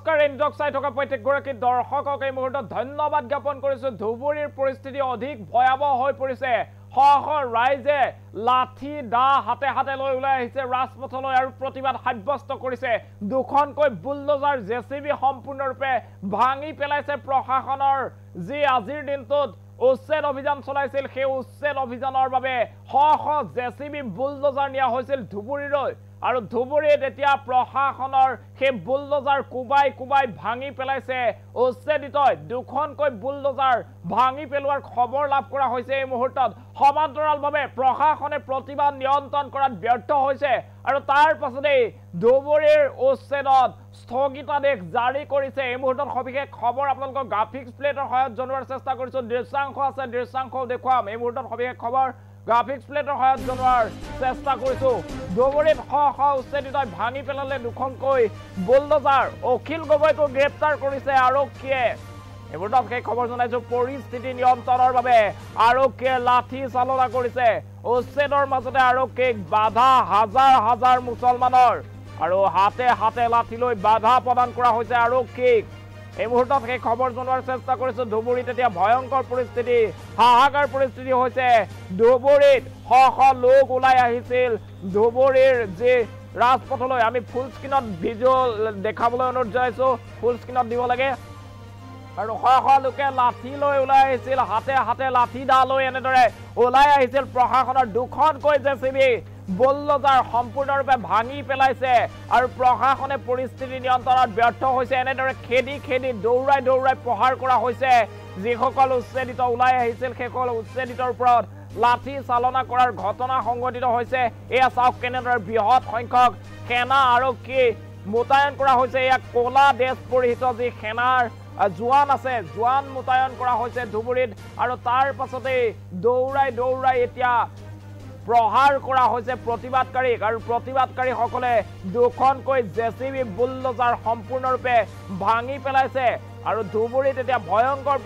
নমস্কাৰ ইনডক চাই থকা প্ৰত্যেকগৰাকী দৰ্শকক এই মুহূৰ্তত ধন্যবাদ জ্ঞাপন কৰিছো ধুবুৰীৰ পৰিস্থিতি অধিক ভয়াবহ হৈ পৰিছে শ ৰাইজে লাঠি দা হাতে হাতে লৈ ওলাই আহিছে ৰাজপথলৈ আৰু প্ৰতিবাদ সাব্যস্ত কৰিছে দুখনকৈ বুলডোজাৰ জেচিবি সম্পূৰ্ণৰূপে ভাঙি পেলাইছে প্ৰশাসনৰ যি আজিৰ দিনটোত উচ্ছেদ অভিযান চলাইছিল সেই উচ্ছেদ অভিযানৰ বাবে শ জেচিবি বুলডোজাৰ নিয়া হৈছিল ধুবুৰীলৈ আৰু ধুবুৰীত এতিয়া প্ৰশাসনৰ সেই বুলডোজাৰ কুবাই কুবাই ভাঙি পেলাইছে উচ্ছেদিত দুখনকৈ বুলডোজাৰ ভাঙি পেলোৱাৰ খবৰ লাভ কৰা হৈছে এই মুহূৰ্তত সমান্তৰালভাৱে প্ৰশাসনে প্ৰতিবাদ নিয়ন্ত্ৰণ কৰাত ব্যৰ্থ হৈছে আৰু তাৰ পাছতেই ধুবুৰীৰ উচ্ছেদত স্থগিতাদেশ জাৰি কৰিছে এই মুহূৰ্তত সবিশেষ খবৰ আপোনালোকক গ্ৰাফিক্স প্লেটৰ সহায়ত জনোৱাৰ চেষ্টা কৰিছো দৃশ্যাংশ আছে দৃশ্যাংশ দেখুৱাম এই মুহূৰ্তত সবিশেষ খবৰ গ্ৰাফিক্স প্লেটৰ সহায়ত জনোৱাৰ চেষ্টা কৰিছো ধুবুৰীত শ উচ্ছেদিত ভাঙি পেলালে দুখনকৈ বুলডোজাৰ অখিল গগৈকো গ্ৰেপ্তাৰ কৰিছে আৰক্ষীয়ে এই মুহূৰ্তত সেই খবৰ জনাইছো পৰিস্থিতি নিয়ন্ত্ৰণৰ বাবে আৰক্ষীয়ে লাঠি চালনা কৰিছে উচ্ছেদৰ মাজতে আৰক্ষীক বাধা হাজাৰ হাজাৰ মুছলমানৰ আৰু হাতে হাতে লাঠি লৈ বাধা প্ৰদান কৰা হৈছে আৰক্ষীক এই মুহূৰ্তত সেই খবৰ জনোৱাৰ চেষ্টা কৰিছো ধুবুৰীত এতিয়া ভয়ংকৰ পৰিস্থিতি হাহাকাৰ পৰিস্থিতি হৈছে ধুবুৰীত শ লোক ওলাই আহিছিল ধুবুৰীৰ যি ৰাজপথলৈ আমি ফুল স্ক্ৰীনত ভিডিঅ' দেখাবলৈ অনুৰোধ জনাইছো ফুল স্ক্ৰীনত দিব লাগে আৰু শ লোকে লাঠি লৈ ওলাই আহিছিল হাতে হাতে লাঠি দা লৈ এনেদৰে ওলাই আহিছিল প্ৰশাসনৰ দুখনকৈ জেচিবি বুলডোজাৰ সম্পূৰ্ণৰূপে ভাঙি পেলাইছে আৰু প্ৰশাসনে পৰিস্থিতি নিয়ন্ত্ৰণত ব্যৰ্থ হৈছে এনেদৰে খেদি খেদি দৌৰাই দৌৰাই প্ৰহাৰ কৰা হৈছে যিসকল উচ্ছেদিত ওলাই আহিছিল সেইসকল উচ্ছেদিতৰ ওপৰত লাঠি চালনা কৰাৰ ঘটনা সংঘটিত হৈছে এয়া চাওক কেনেদৰে বৃহৎ সংখ্যক সেনা আৰক্ষী মোতায়েন কৰা হৈছে এয়া ক'লা ড্ৰেছ পৰিহিত যি সেনাৰ জোৱান আছে জোৱান মোতায়েন কৰা হৈছে ধুবুৰীত আৰু তাৰ পাছতেই দৌৰাই দৌৰাই এতিয়া প্ৰহাৰ কৰা হৈছে প্ৰতিবাদকাৰীক আৰু প্ৰতিবাদকাৰীসকলে দুখনকৈ জেচিবি বুলডোজাৰ সম্পূৰ্ণৰূপে ভাঙি পেলাইছে আৰু ধুবুৰীত এতিয়া ভয়ংকৰ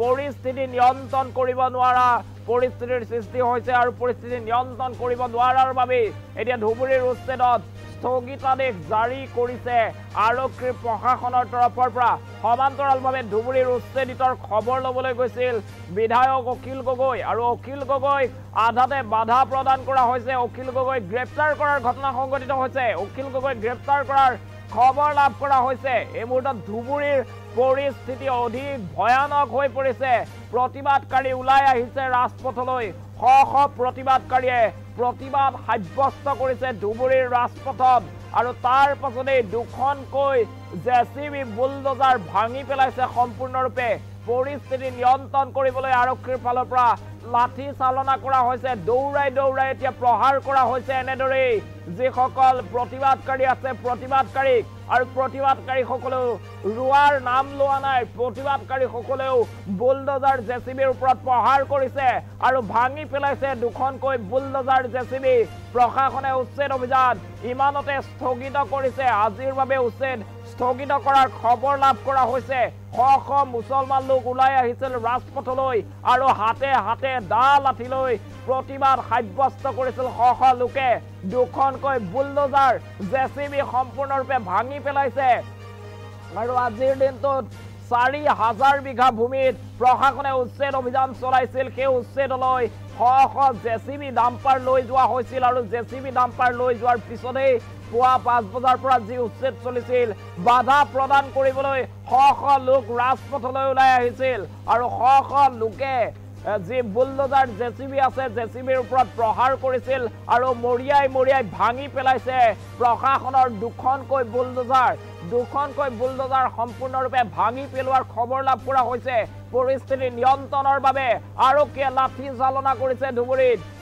পৰিস্থিতি নিয়ন্ত্ৰণ কৰিব নোৱাৰা পৰিস্থিতিৰ সৃষ্টি হৈছে আৰু পৰিস্থিতি নিয়ন্ত্ৰণ কৰিব নোৱাৰাৰ বাবে এতিয়া ধুবুৰীৰ উচ্ছেদত স্থগিতাদেশ জাৰি কৰিছে আৰক্ষীৰ প্ৰশাসনৰ তৰফৰ পৰা সমান্তৰালভাৱে ধুবুৰীৰ উচ্ছেদিতৰ খবৰ ল'বলৈ গৈছিল বিধায়ক অখিল গগৈ আৰু অখিল গগৈক আধাতে বাধা প্ৰদান কৰা হৈছে অখিল গগৈক গ্ৰেপ্তাৰ কৰাৰ ঘটনা সংঘটিত হৈছে অখিল গগৈক গ্ৰেপ্তাৰ কৰাৰ খবৰ লাভ কৰা হৈছে এই মুহূৰ্তত ধুবুৰীৰ পৰিস্থিতি অধিক ভয়ানক হৈ পৰিছে প্ৰতিবাদকাৰী ওলাই আহিছে ৰাজপথলৈ শ প্ৰতিবাদকাৰীয়ে প্ৰতিবাদ সাব্যস্ত কৰিছে ধুবুৰীৰ ৰাজপথত আৰু তাৰ পাছতেই দুখনকৈ জেচিবি বুলডোজাৰ ভাঙি পেলাইছে সম্পূৰ্ণৰূপে পৰিস্থিতি নিয়ন্ত্ৰণ কৰিবলৈ আৰক্ষীৰ ফালৰ পৰা লাঠি চালনা কৰা হৈছে দৌৰাই দৌৰাই এতিয়া প্ৰহাৰ কৰা হৈছে এনেদৰেই যিসকল প্ৰতিবাদকাৰী আছে প্ৰতিবাদকাৰীক আৰু প্ৰতিবাদকাৰীসকলেও ৰোৱাৰ নাম লোৱা নাই প্ৰতিবাদকাৰীসকলেও বুলডোজাৰ জেচিবিৰ ওপৰত প্ৰহাৰ কৰিছে আৰু ভাঙি পেলাইছে দুখনকৈ বুলডোজাৰ জেচিবি প্ৰশাসনে উচ্ছেদ অভিযান ইমানতে স্থগিত কৰিছে আজিৰ বাবে উচ্ছেদ স্থগিত কৰাৰ খবৰ লাভ কৰা হৈছে শ মুছলমান লোক ওলাই আহিছিল ৰাজপথলৈ আৰু হাতে হাতে দা লাঠি লৈ প্ৰতিবাদ সাব্যস্ত কৰিছিল শ লোকে দুখনকৈ বুলডোজাৰ জেচিবি সম্পূৰ্ণৰূপে ভাঙি পেলাইছে আৰু আজিৰ দিনটোত ৪,০০০ বিঘা ভূমিত প্ৰশাসনে উচ্ছেদ অভিযান চলাইছিল সেই উচ্ছেদলৈ শ জেচিবি ডাম্পাৰ লৈ যোৱা হৈছিল আৰু জেচিবি ডাম্পাৰ লৈ যোৱাৰ পিছতেই পুৱা ৫ বজাৰ পৰা যি উচ্ছেদ চলিছিল বাধা প্ৰদান কৰিবলৈ শ লোক ৰাজপথলৈ ওলাই আহিছিল আৰু শ লোকে যি বুলডোজাৰ জেচিবি আছে জেচিবিৰ ওপৰত প্ৰহাৰ কৰিছিল আৰু মৰিয়াই ভাঙি পেলাইছে প্ৰশাসনৰ দুখনকৈ বুলডোজাৰ সম্পূৰ্ণৰূপে ভাঙি পেলোৱাৰ খবৰ লাভ কৰা হৈছে পৰিস্থিতি নিয়ন্ত্ৰণৰ বাবে আৰক্ষীয়ে লাঠি চালনা কৰিছে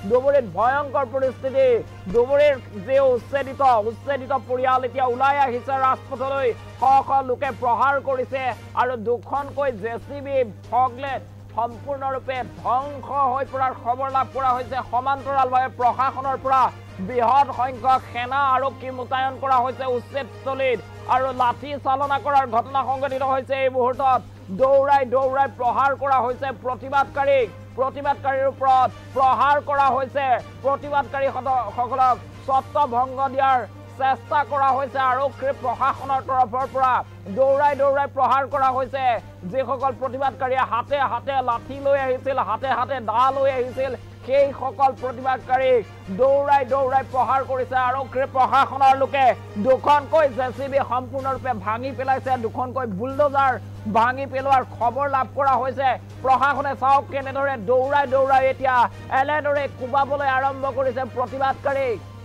ধুবুৰীত ভয়ংকৰ পৰিস্থিতি ধুবুৰীৰ যি উচ্ছেদিত পৰিয়াল এতিয়া ওলাই আহিছে ৰাজপথলৈ শ লোকে প্ৰহাৰ কৰিছে আৰু দুখনকৈ জেচিবি ফগলেট সম্পূৰ্ণৰূপে ধ্বংস হৈ পৰাৰ খবৰ লাভ কৰা হৈছে সমান্তৰালভাৱে প্ৰশাসনৰ পৰা বৃহৎ সংখ্যক সেনা আৰক্ষী মোতায়েন কৰা হৈছে উচ্ছেদস্থলীত আৰু লাঠি চালনা কৰাৰ ঘটনা সংঘটিত হৈছে এই মুহূৰ্তত দৌৰাই দৌৰাই প্ৰহাৰ কৰা হৈছে প্ৰতিবাদকাৰীৰ ওপৰত প্ৰহাৰ কৰা হৈছে প্ৰতিবাদকাৰীসকলক ছত্ৰভংগ দিয়াৰ চেষ্টা কৰা হৈছে আৰক্ষী প্ৰশাসনৰ তৰফৰ পৰা দৌৰাই দৌৰাই প্ৰহাৰ কৰা হৈছে যিসকল প্ৰতিবাদকাৰীয়ে হাতে হাতে লাঠি লৈ আহিছিল হাতে হাতে দা লৈ আহিছিল সেই সকল প্ৰতিবাদকাৰীক দৌৰাই দৌৰাই প্ৰহাৰ কৰিছে আৰক্ষী প্ৰশাসনৰ লোকে দুখনকৈ জেচিবি সম্পূৰ্ণৰূপে ভাঙি পেলাইছে দুখনকৈ বুলডোজাৰ ভাঙি পেলোৱাৰ খবৰ লাভ কৰা হৈছে প্ৰশাসনে চাওক কেনেদৰে দৌৰাই দৌৰাই এতিয়া এনেদৰে কোবাবলৈ আৰম্ভ কৰিছে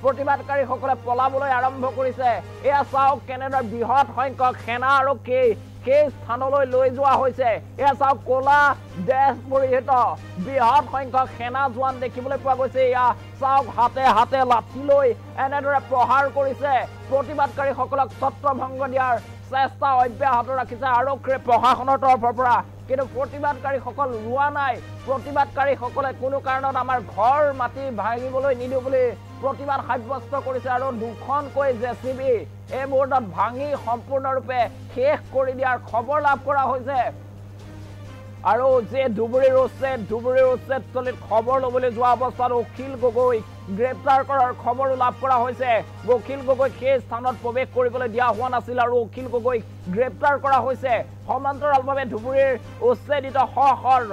প্ৰতিবাদকাৰীসকলে পলাবলৈ আৰম্ভ কৰিছে এয়া চাওক কেনেদৰে বৃহৎ সংখ্যক সেনা আৰক্ষী সেই স্থানলৈ লৈ যোৱা হৈছে এয়া চাওক কোলা ড্ৰেছ পৰিহিত বৃহৎ সংখ্যক সেনা জোৱান দেখিবলৈ পোৱা গৈছে এয়া চাওক হাতে হাতে লাঠি লৈ এনেদৰে প্ৰহাৰ কৰিছে প্ৰতিবাদকাৰীসকলক ছত্ৰভংগ দিয়াৰ চেষ্টা অব্যাহত ৰাখিছে আৰক্ষী প্ৰশাসনৰ তৰফৰ পৰা কিন্তু প্ৰতিবাদকাৰীসকল ৰোৱা নাই প্ৰতিবাদকাৰীসকলে কোনো কাৰণত আমাৰ ঘৰ মাটি ভাঙিবলৈ নিদিওঁ বুলি প্ৰতিবাদ সাব্যস্ত কৰিছে আৰু দুখনকৈ জেচিবি এই মুহূৰ্তত ভাঙি সম্পূৰ্ণৰূপে শেষ কৰি দিয়াৰ খবৰ লাভ কৰা হৈছে আৰু যে ধুবুৰীৰ উচ্ছেদস্থলীত খবৰ ল'বলৈ যোৱা অৱস্থাত অখিল গগৈ গ্ৰেপ্তাৰ কৰাৰ খবৰো লাভ কৰা হৈছে অখিল গগৈ সেই স্থানত প্ৰৱেশ কৰিবলৈ দিয়া হোৱা নাছিল আৰু অখিল গগৈ গ্ৰেপ্তাৰ কৰা হৈছে সমান্তৰালভাৱে ধুবুৰীৰ উচ্ছেদিত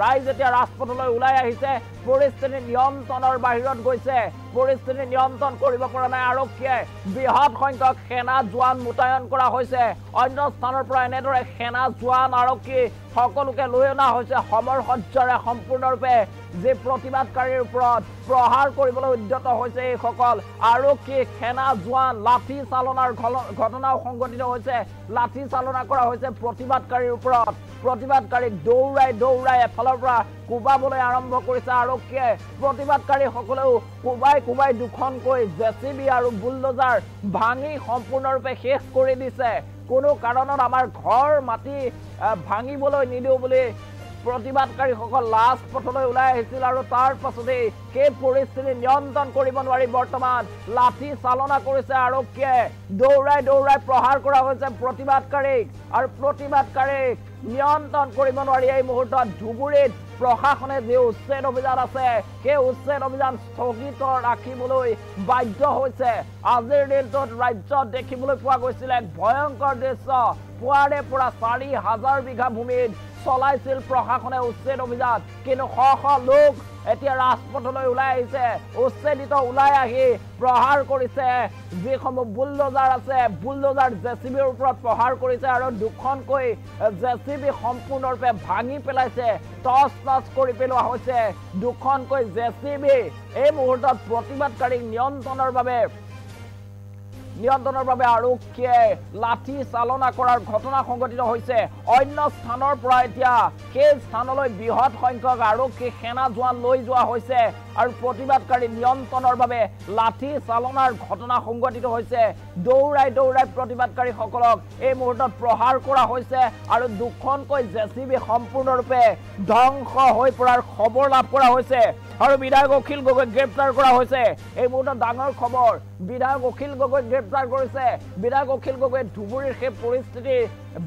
ৰাইজ এতিয়া ৰাজপথলৈ ওলাই আহিছে পৰিস্থিতি নিয়ন্ত্ৰণৰ বাহিৰত গৈছে পৰিস্থিতি নিয়ন্ত্ৰণ কৰিব পৰা নাই আৰক্ষীয়ে বৃহৎ সংখ্যক সেনা জোৱান মোতায়েন কৰা হৈছে অন্য স্থানৰ পৰা এনেদৰে সেনা জোৱান আৰক্ষী সকলোকে লৈ অনা হৈছে সমৰসজ্জাৰে সম্পূৰ্ণৰূপে যে প্ৰতিবাদকাৰীৰ ওপৰত প্ৰহাৰ কৰিবলৈ উদ্যত হৈছে এই সকল আৰক্ষী সেনা জোৱান লাঠি চালনাৰ ঘটনাও সংঘটিত হৈছে লাঠি চালনা কৰা হৈছে প্ৰতিবাদকাৰীৰ ওপৰত প্ৰতিবাদকাৰীক দৌৰাই দৌৰাই এফালৰ পৰা কোবাবলৈ আৰম্ভ কৰিছে আৰক্ষীয়ে প্ৰতিবাদকাৰীসকলেও কোবাই দুখনকৈ জেচিবি আৰু বুলডোজাৰ ভাঙি সম্পূৰ্ণৰূপে শেষ কৰি দিছে কোনো কাৰণত আমাৰ ঘৰ মাটি ভাঙিবলৈ নিদিওঁ বুলি প্ৰতিবাদকাৰীসকল লাষ্ট পথলৈ ওলাই আহিছিল আৰু তাৰ পাছতেই সেই পৰিস্থিতি নিয়ন্ত্ৰণ কৰিব নোৱাৰি বৰ্তমান লাঠি চালনা কৰিছে আৰক্ষীয়ে দৌৰাই দৌৰাই প্ৰহাৰ কৰা হৈছে প্ৰতিবাদকাৰীক আৰু প্ৰতিবাদকাৰীক নিয়ন্ত্ৰণ কৰিব নোৱাৰি এই মুহূৰ্তত ধুবুৰীত প্ৰশাসনে যে উচ্ছেদ অভিযান আছে সেই উচ্ছেদ অভিযান স্থগিত ৰাখিবলৈ বাধ্য হৈছে আজিৰ দিনটোত ৰাজ্যত দেখিবলৈ পোৱা গৈছিল এক ভয়ংকৰ দৃশ্য পুৱাৰে পৰা ৪,০০০ বিঘা ভূমিত চলাইছিল প্ৰশাসনে উচ্ছেদ অভিযান কিন্তু শ লোক এতিয়া ৰাজপথলৈ ওলাই আহিছে উচ্ছেদিত ওলাই আহি প্ৰহাৰ কৰিছে যিসমূহ বুলডোজাৰ আছে বুলডোজাৰ জেচিবিৰ ওপৰত প্ৰহাৰ কৰিছে আৰু দুখনকৈ জেচিবি সম্পূৰ্ণৰূপে ভাঙি পেলাইছে টচ কৰি পেলোৱা হৈছে দুখনকৈ জেচিবি এই মুহূৰ্তত প্ৰতিবাদকাৰীক নিয়ন্ত্ৰণৰ বাবে আৰক্ষীয়ে লাঠি চালনা কৰাৰ ঘটনা সংঘটিত হৈছে অন্য স্থানৰ পৰা এতিয়া সেই স্থানলৈ বৃহৎ সংখ্যক আৰক্ষী সেনা জোৱান লৈ যোৱা হৈছে আৰু প্ৰতিবাদকাৰী নিয়ন্ত্ৰণৰ বাবে লাঠি চালনাৰ ঘটনা সংঘটিত হৈছে দৌৰাই দৌৰাই প্ৰতিবাদকাৰীসকলক এই মুহূৰ্তত প্ৰহাৰ কৰা হৈছে আৰু দুখনকৈ জেচিবি সম্পূৰ্ণৰূপে ধ্বংস হৈ পৰাৰ খবৰ লাভ কৰা হৈছে আৰু বিধায়ক অখিল গগৈ গ্ৰেপ্তাৰ কৰা হৈছে এই মুহূৰ্তত ডাঙৰ খবৰ বিধায়ক অখিল গগৈ গ্ৰেপ্তাৰ কৰিছে বিধায়ক অখিল গগৈ ধুবুৰীৰ সেই পৰিস্থিতি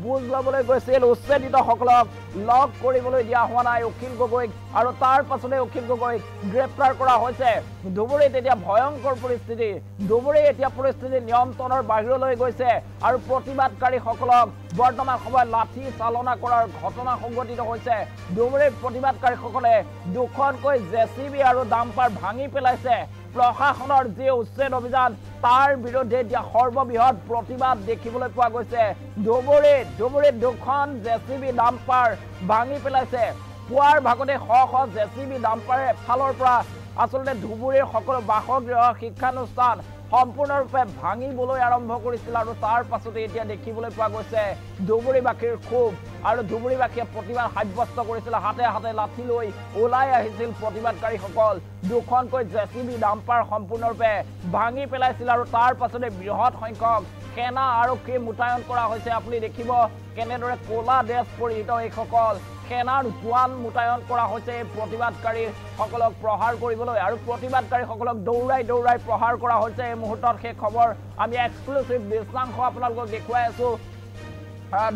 বুজ ল'বলৈ গৈছিল উচ্ছেদিতসকলক লগ কৰিবলৈ দিয়া হোৱা নাই অখিল গগৈক আৰু তাৰ পাছতে অখিল গগৈক গ্ৰেপ্তাৰ কৰা হৈছে ধুবুৰীত এতিয়া ভয়ংকৰ পৰিস্থিতি ধুবুৰী এতিয়া পৰিস্থিতি নিয়ন্ত্ৰণৰ বাহিৰলৈ গৈছে আৰু প্ৰতিবাদকাৰীসকলক বৰ্তমান সময়ত লাঠি চালনা কৰাৰ ঘটনা সংঘটিত হৈছে ধুবুৰীৰ প্ৰতিবাদকাৰীসকলে দুখনকৈ জেচিবি আৰু ডাম্পাৰ ভাঙি পেলাইছে প্ৰশাসনৰ যে উচ্ছেদ অভিযান তাৰ বিৰুদ্ধে এতিয়া সৰ্ববৃহৎ প্ৰতিবাদ দেখিবলৈ পোৱা গৈছে ধুবুৰীত দুখন জেচিবি ডাম্পাৰ ভাঙি পেলাইছে পুৱাৰ ভাগতে শ জেচিবি ডাম্পাৰে এফালৰ পৰা আচলতে ধুবুৰীৰ সকলো বাসগৃহ শিক্ষানুষ্ঠান সম্পূৰ্ণৰূপে ভাঙিবলৈ আৰম্ভ কৰিছিল আৰু তাৰ পাছতে এতিয়া দেখিবলৈ পোৱা গৈছে ধুবুৰীবাসীৰ ক্ষোভ আৰু ধুবুৰীবাসীয়ে প্ৰতিবাদ সাব্যস্ত কৰিছিল হাতে হাতে লাঠি লৈ ওলাই আহিছিল প্ৰতিবাদকাৰীসকল দুখনকৈ জেচিবি ডাম্পাৰ সম্পূৰ্ণৰূপে ভাঙি পেলাইছিল আৰু তাৰ পাছতে বৃহৎ সংখ্যক সেনা আৰক্ষী মোতায়েন কৰা হৈছে আপুনি দেখিব কেনেদৰে কোলা ড্ৰেছ পৰিহিত এইসকল সেনাৰ জোৱান মোতায়েন কৰা হৈছে প্ৰতিবাদকাৰীসকলক প্ৰহাৰ কৰিবলৈ আৰু প্ৰতিবাদকাৰীসকলক দৌৰাই দৌৰাই প্ৰহাৰ কৰা হৈছে এই মুহূৰ্তত সেই খবৰ আমি এক্সক্লুচিভ দৃশ্যাংশ আপোনালোকক দেখুৱাই আছো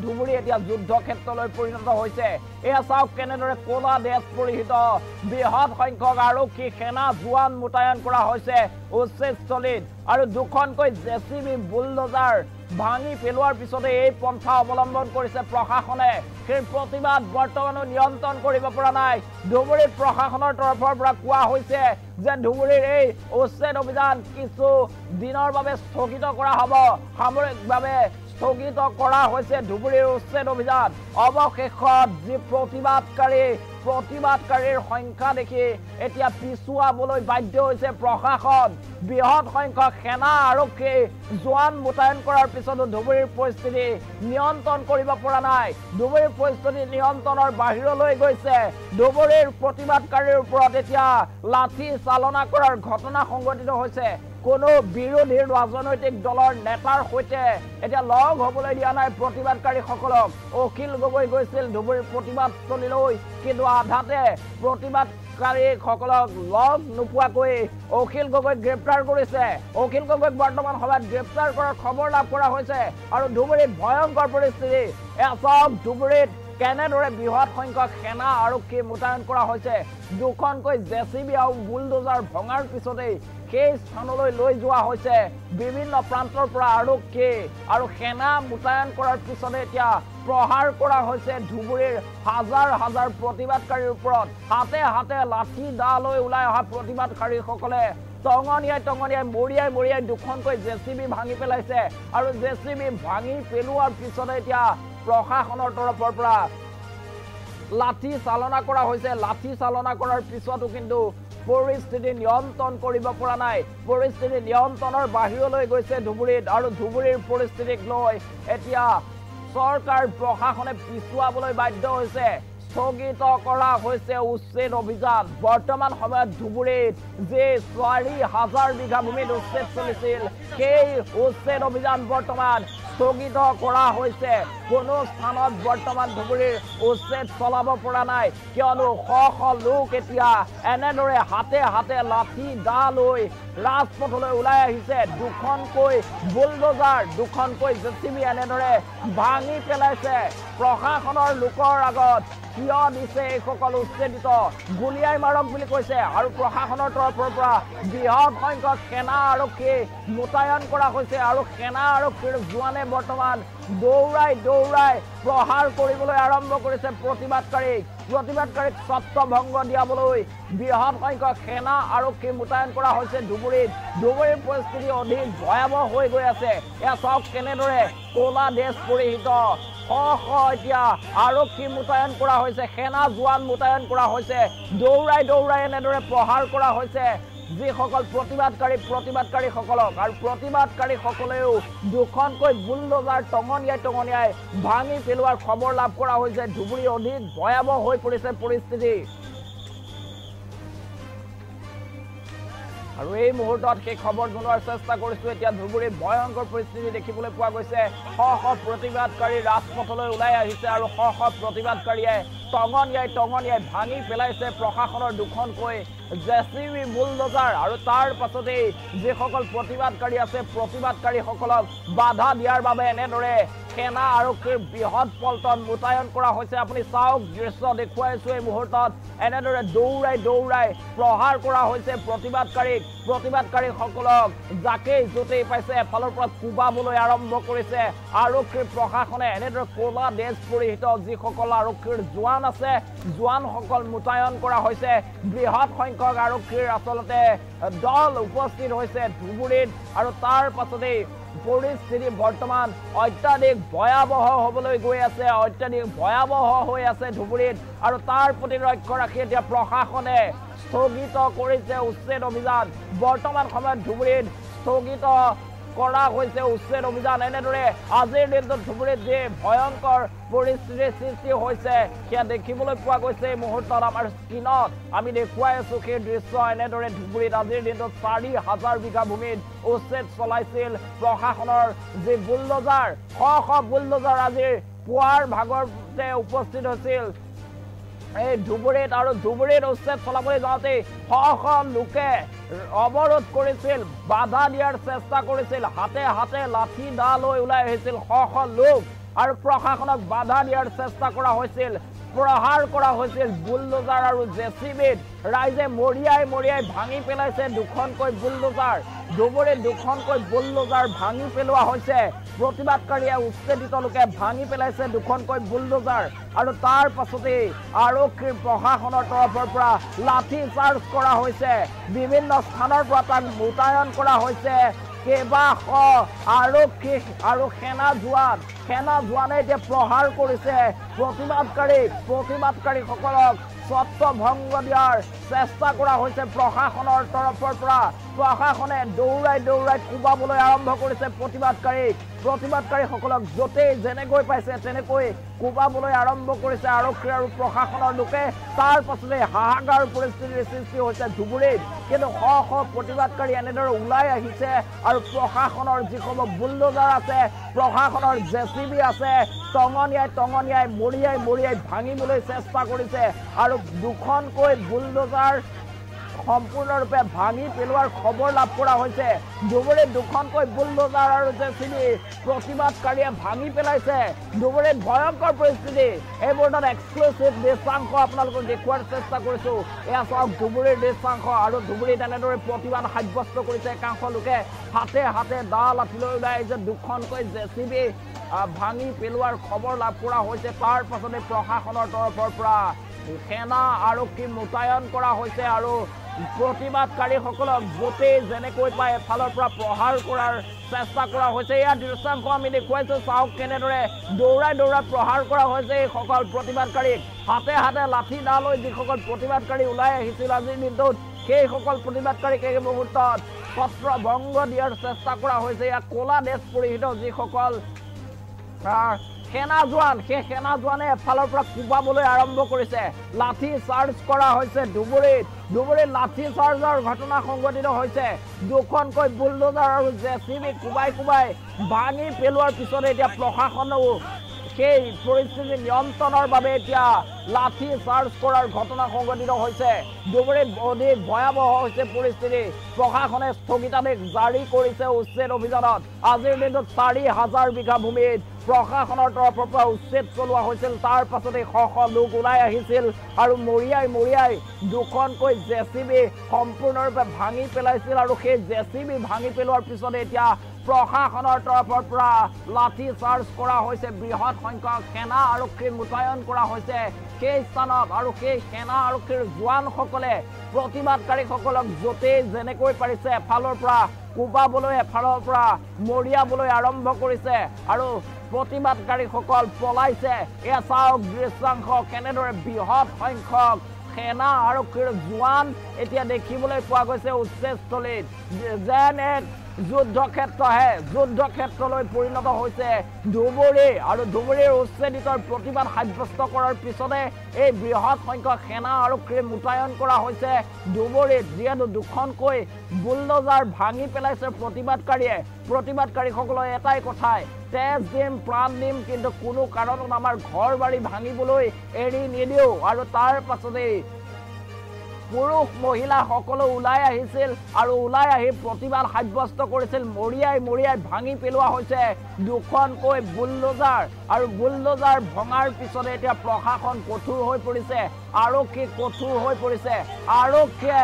ধুবুৰী এতিয়া যুদ্ধক্ষেত্ৰলৈ পৰিণত হৈছে এয়া চাওক কেনেদৰে ক'লা ড্ৰেছ পৰিহিত বৃহৎ সংখ্যক আৰক্ষী সেনা জোৱান মোতায়েন কৰা হৈছে উচ্ছেদস্থলীত আৰু দুখনকৈ জেচিবি বুলডোজাৰ ভাঙি পেলোৱাৰ পিছতে এই পন্থা অৱলম্বন কৰিছে প্ৰশাসনে সেই প্ৰতিবাদ বৰ্তমানো নিয়ন্ত্ৰণ কৰিব পৰা নাই ধুবুৰীত প্ৰশাসনৰ তৰফৰ পৰা কোৱা হৈছে যে ধুবুৰীৰ এই উচ্ছেদ অভিযান কিছু দিনৰ বাবে স্থগিত কৰা হ'ব সামৰিকভাৱে স্থগিত কৰা হৈছে ধুবুৰীৰ উচ্ছেদ অভিযান অৱশেষত যি প্ৰতিবাদকাৰীৰ সংখ্যা দেখি এতিয়া পিছুৱাবলৈ বাধ্য হৈছে প্ৰশাসন বৃহৎ সংখ্যক সেনা আৰক্ষী জোৱান মোতায়েন কৰাৰ পিছতো ধুবুৰীৰ পৰিস্থিতি নিয়ন্ত্ৰণ কৰিব পৰা নাই ধুবুৰীৰ পৰিস্থিতি নিয়ন্ত্ৰণৰ বাহিৰলৈ গৈছে ধুবুৰীৰ প্ৰতিবাদকাৰীৰ ওপৰত এতিয়া লাঠি চালনা কৰাৰ ঘটনা সংঘটিত হৈছে কোনো বিৰোধী ৰাজনৈতিক দলৰ নেতাৰ সৈতে এতিয়া লগ হ'বলৈ দিয়া নাই প্ৰতিবাদকাৰীসকলক অখিল গগৈ গৈছিল ধুবুৰীৰ প্ৰতিবাদস্থলীলৈ কিন্তু আধাতে প্ৰতিবাদকাৰীসকলক লগ নোপোৱাকৈ অখিল গগৈক গ্ৰেপ্তাৰ কৰিছে অখিল গগৈক বৰ্তমান সময়ত গ্ৰেপ্তাৰ কৰাৰ খবৰ লাভ কৰা হৈছে আৰু ধুবুৰীত ভয়ংকৰ পৰিস্থিতি এচক ধুবুৰীত কেনেদৰে বৃহৎ সংখ্যক সেনা আৰক্ষী মোতায়েন কৰা হৈছে দুখনকৈ জেচিবি আৰু বুলডোজাৰ ভঙাৰ পিছতেই সেই স্থানলৈ লৈ যোৱা হৈছে বিভিন্ন প্ৰান্তৰ পৰা আৰক্ষী আৰু সেনা মোতায়েন কৰাৰ পিছতে এতিয়া প্ৰহাৰ কৰা হৈছে ধুবুৰীৰ হাজাৰ হাজাৰ প্ৰতিবাদকাৰীৰ ওপৰত হাতে হাতে লাঠি দা লৈ ওলাই অহা প্ৰতিবাদকাৰীসকলে টঙনিয়াই মৰিয়াই দুখনকৈ জেচিবি ভাঙি পেলাইছে আৰু জেচিবি ভাঙি পেলোৱাৰ পিছতে এতিয়া প্ৰশাসনৰ তৰফৰ পৰা লাঠি চালনা কৰা হৈছে লাঠি চালনা কৰাৰ পিছতো কিন্তু পৰিস্থিতি নিয়ন্ত্ৰণ কৰিব পৰা নাই পৰিস্থিতি নিয়ন্ত্ৰণৰ বাহিৰলৈ গৈছে ধুবুৰীত আৰু ধুবুৰীৰ পৰিস্থিতিক লৈ এতিয়া চৰকাৰ প্ৰশাসনে পিছুৱাবলৈ বাধ্য হৈছে স্থগিত কৰা হৈছে উচ্ছেদ অভিযান বৰ্তমান সময়ত ধুবুৰীত যে ৪,০০০ বিঘা ভূমিত উচ্ছেদ চলিছিল সেই উচ্ছেদ অভিযান বৰ্তমান স্থগিত কৰা হৈছে কোনো স্থানত বৰ্তমান ধুবুৰীৰ উচ্ছেদ চলাব পৰা নাই কিয়নো শ লোক এতিয়া এনেদৰে হাতে হাতে লাঠি দা লৈ ৰাজপথলৈ ওলাই আহিছে দুখনকৈ বুলডোজাৰ দুখনকৈ জেচিবি এনেদৰে ভাঙি পেলাইছে প্ৰশাসনৰ লোকৰ আগত কিয় দিছে এইসকল উচ্ছেদিত গুলিয়াই মাৰক বুলি কৈছে আৰু প্ৰশাসনৰ তৰফৰ পৰা বৃহৎ সংখ্যক সেনা আৰক্ষী মোতায়েন কৰা হৈছে আৰু সেনা আৰক্ষীৰ জোৱানে বৰ্তমান দৌৰাই প্ৰহাৰ কৰিবলৈ আৰম্ভ কৰিছে প্ৰতিবাদকাৰীক ছত্ৰভংগ দিয়াবলৈ বৃহৎ সংখ্যক সেনা আৰক্ষী মোতায়েন কৰা হৈছে ধুবুৰীৰ পৰিস্থিতি অধিক ভয়াৱহ হৈ গৈ আছে এয়া চাওক কেনেদৰে ক'লা ড্ৰেছ পৰিহিত এতিয়া আৰক্ষী মোতায়েন কৰা হৈছে সেনা জোৱান মোতায়েন কৰা হৈছে দৌৰাই এনেদৰে প্ৰহাৰ কৰা হৈছে যিসকল প্ৰতিবাদকাৰীসকলক আৰু প্ৰতিবাদকাৰীসকলেও দুখনকৈ বুলডোজাৰ টঙনিয়াই ভাঙি পেলোৱাৰ খবৰ লাভ কৰা হৈছে ধুবুৰী অধিক ভয়াৱহ হৈ পৰিছে পৰিস্থিতি আৰু এই মুহূৰ্তত সেই খবৰ জনোৱাৰ চেষ্টা কৰিছো এতিয়া ধুবুৰীৰ ভয়ংকৰ পৰিস্থিতি দেখিবলৈ পোৱা গৈছে শ প্ৰতিবাদকাৰী ৰাজপথলৈ ওলাই আহিছে আৰু শ প্ৰতিবাদকাৰীয়ে টঙনিয়াই ভাঙি পেলাইছে প্ৰশাসনৰ দুখনকৈ জেচিবি বুলডোজাৰ আৰু তাৰ পাছতেই যিসকল প্ৰতিবাদকাৰী আছে প্ৰতিবাদকাৰীসকলক বাধা দিয়াৰ বাবে এনেদৰে সেনা আৰক্ষীৰ বৃহৎ পল্টন মোতায়েন কৰা হৈছে আপুনি চাওক দৃশ্য দেখুৱাইছো এই মুহূৰ্তত এনেদৰে দৌৰাই প্ৰহাৰ কৰা হৈছে প্ৰতিবাদকাৰীসকলক জাকেই য'তেই পাইছে এফালৰ পৰা কোবাবলৈ আৰম্ভ কৰিছে আৰক্ষীৰ প্ৰশাসনে এনেদৰে ক'লা ড্ৰেছ পৰিহিত যিসকল আৰক্ষীৰ জোৱান আছে জোৱানসকল মোতায়েন কৰা হৈছে বৃহৎ সংখ্যক আৰক্ষীৰ আচলতে দল উপস্থিত হৈছে ধুবুৰীত আৰু তাৰ পাছতেই পৰিস্থিতি বৰ্তমান অত্যাধিক ভয়াৱহ হ'বলৈ গৈ আছে অত্যাধিক ভয়াৱহ হৈ আছে ধুবুৰীত আৰু তাৰ প্ৰতি লক্ষ্য ৰাখি এতিয়া প্ৰশাসনে স্থগিত কৰিছে উচ্ছেদ অভিযান বৰ্তমান সময়ত ধুবুৰীত স্থগিত কৰা হৈছে উচ্ছেদ অভিযান এনেদৰে আজিৰ দিনটোত ধুবুৰীত যে ভয়ংকৰ পৰিস্থিতিৰ সৃষ্টি হৈছে সেয়া দেখিবলৈ পোৱা গৈছে এই মুহূৰ্তত আমাৰ স্ক্ৰীনত আমি দেখুৱাই আছো সেই দৃশ্য এনেদৰে ধুবুৰীত আজিৰ দিনটোত ৪,০০০ বিঘা ভূমিত উচ্ছেদ চলাইছিল প্ৰশাসনৰ যি বুলডোজাৰ শ বুলডোজাৰ আজিৰ পুৱাৰ ভাগতে উপস্থিত হৈছিল এই ধুবুৰীত আৰু ধুবুৰীত উচ্ছেদ চলাবলৈ যাওঁতে শ লোকে অৱৰোধ কৰিছিল বাধা দিয়াৰ চেষ্টা কৰিছিল হাতে লাঠি দা লৈ ওলাই আহিছিল শ লোক আৰু প্ৰশাসনক বাধা দিয়াৰ চেষ্টা কৰা হৈছিল প্ৰহাৰ কৰা হৈছিল বুলডোজাৰ আৰু জেচিবিত ৰাইজে মৰিয়াই ভাঙি পেলাইছে দুখনকৈ বুলডোজাৰ ধুবুৰীত দুখনকৈ বুলডোজাৰ ভাঙি পেলোৱা হৈছে প্ৰতিবাদকাৰীয়ে উচ্ছেদিত লোকে ভাঙি পেলাইছে দুখনকৈ বুলডোজাৰ আৰু তাৰ পাছতে আৰক্ষী প্ৰশাসনৰ তৰফৰ পৰা লাঠি চাৰ্জ কৰা হৈছে বিভিন্ন স্থানৰ পৰা তাক মোতায়ন কৰা হৈছে কেইবাশ আৰক্ষী আৰু সেনা জোৱানে এতিয়া প্ৰহাৰ কৰিছে প্ৰতিবাদকাৰীসকলক ছত্ৰ ভংগ দিয়াৰ চেষ্টা কৰা হৈছে প্ৰশাসনৰ তৰফৰ পৰা প্ৰশাসনে দৌৰাই কোবাবলৈ আৰম্ভ কৰিছে প্ৰতিবাদকাৰীসকলক য'তেই যেনেকৈ পাইছে তেনেকৈ কোবাবলৈ আৰম্ভ কৰিছে আৰক্ষী আৰু প্ৰশাসনৰ লোকে তাৰ পাছতে হাহাকাৰ পৰিস্থিতিৰ সৃষ্টি হৈছে ধুবুৰীত কিন্তু শ প্ৰতিবাদকাৰী এনেদৰে ওলাই আহিছে আৰু প্ৰশাসনৰ যিসমূহ বুলডোজাৰ আছে প্ৰশাসনৰ জেচিবি আছে টঙনিয়াই মৰিয়াই ভাঙিবলৈ চেষ্টা কৰিছে আৰু দুখনকৈ বুলডোজাৰ সম্পূৰ্ণৰূপে ভাঙি পেলোৱাৰ খবৰ লাভ কৰা হৈছে ধুবুৰীত দুখনকৈ বুলডোজাৰ আৰু জেচিবি প্ৰতিবাদকাৰীয়ে ভাঙি পেলাইছে ধুবুৰীত ভয়ংকৰ পৰিস্থিতি এই মুহূৰ্তত এক্সক্লুচিভ দৃশ্যাংশ আপোনালোকক দেখুৱাৰ চেষ্টা কৰিছো এয়া চাওক ধুবুৰীৰ দৃশ্যাংশ আৰু ধুবুৰীত এনেদৰে প্ৰতিবাদ সাব্যস্ত কৰিছে একাংশ লোকে হাতে দা লাঠি লৈ ওলাই আহিছে দুখনকৈ জেচিবি ভাঙি পেলোৱাৰ খবৰ লাভ কৰা হৈছে তাৰ পাছতে প্ৰশাসনৰ তৰফৰ পৰা সেনা আৰক্ষী মোতায়ন কৰা হৈছে আৰু প্ৰতিবাদকাৰীসকলক য'তেই যেনেকৈ পায় এফালৰ পৰা প্ৰহাৰ কৰাৰ চেষ্টা কৰা হৈছে ইয়াৰ দৃশ্যাংশ আমি দেখুৱাইছো চাওক কেনেদৰে দৌৰাই প্ৰহাৰ কৰা হৈছে এইসকল প্ৰতিবাদকাৰীক হাতে লাঠি দা লৈ যিসকল প্ৰতিবাদকাৰী ওলাই আহিছিল আজিৰ দিনটোত সেইসকল প্ৰতিবাদকাৰীক এই মুহূৰ্তত ছত্ৰ ভংগ দিয়াৰ চেষ্টা কৰা হৈছে ইয়াত ক'লা ড্ৰেছ পৰিহিত যিসকল সেনা জোৱানে এফালৰ পৰা কোবাবলৈ আৰম্ভ কৰিছে লাঠি চাৰ্জ কৰা হৈছে ধুবুৰীত লাঠি চাৰ্জৰ ঘটনা সংঘটিত হৈছে দুখনকৈ বুলডোজাৰ আৰু জেচিবি কোবাই ভাঙি পেলোৱাৰ পিছতে এতিয়া প্ৰশাসনেও সেই পৰিস্থিতি নিয়ন্ত্ৰণৰ বাবে এতিয়া লাঠি চাৰ্জ কৰাৰ ঘটনা সংঘটিত হৈছে ধুবুৰীত অধিক ভয়াৱহ হৈছে পৰিস্থিতি প্ৰশাসনে স্থগিতাদেশ জাৰি কৰিছে উচ্ছেদ অভিযানত আজিৰ দিনটোত ৪,০০০ বিঘা ভূমিত প্ৰশাসনৰ তৰফৰ পৰা উচ্ছেদ চলোৱা হৈছিল তাৰ পাছতে শ লোক ওলাই আহিছিল আৰু মৰিয়াই দুখনকৈ জেচিবি সম্পূৰ্ণৰূপে ভাঙি পেলাইছিল আৰু সেই জেচিবি ভাঙি পেলোৱাৰ পিছতে এতিয়া প্ৰশাসনৰ তৰফৰ পৰা লাঠি চাৰ্জ কৰা হৈছে বৃহৎ সংখ্যক সেনা আৰক্ষী মোতায়ন কৰা হৈছে সেই স্থানত আৰু সেই সেনা আৰক্ষীৰ জোৱানসকলে প্ৰতিবাদকাৰীসকলক য'তেই যেনেকৈ পাৰিছে এফালৰ পৰা কোবাবলৈ এফালৰ পৰা মৰিয়াবলৈ আৰম্ভ কৰিছে আৰু প্ৰতিবাদকাৰীসকল পলাইছে এয়া চাওক দৃশ্যাংশ কেনেদৰে বৃহৎ সংখ্যক সেনা আৰক্ষীৰ জোৱান এতিয়া দেখিবলৈ পোৱা গৈছে উচ্ছেদস্থলীত যেন এক যুদ্ধক্ষেত্ৰলৈ পৰিণত হৈছে ধুবুৰী আৰু ধুবুৰীৰ উচ্ছেদিতৰ প্ৰতিবাদ সাব্যস্ত কৰাৰ পিছতে এই বৃহৎ সংখ্যক সেনা আৰক্ষী মোতায়ন কৰা হৈছে ধুবুৰীত যিহেতু দুখনকৈ বুলডোজাৰ ভাঙি পেলাইছে প্ৰতিবাদকাৰীসকলৰ এটাই কথাই তেজ দিম প্ৰাণ দিম কিন্তু কোনো কাৰণত আমাৰ ঘৰ বাৰী ভাঙিবলৈ এৰি নিদিওঁ আৰু তাৰ পাছতেই পুৰুষ মহিলা সকলো ওলাই আহিছিল আৰু ওলাই আহি প্ৰতিবাদ সাব্যস্ত কৰিছিল মৰিয়াই ভাঙি পেলোৱা হৈছে দুখনকৈ বুলডোজাৰ আৰু বুলডোজাৰ ভঙাৰ পিছতে এতিয়া প্ৰশাসন কঠোৰ হৈ পৰিছে আৰক্ষী কঠোৰ হৈ পৰিছে আৰক্ষীয়ে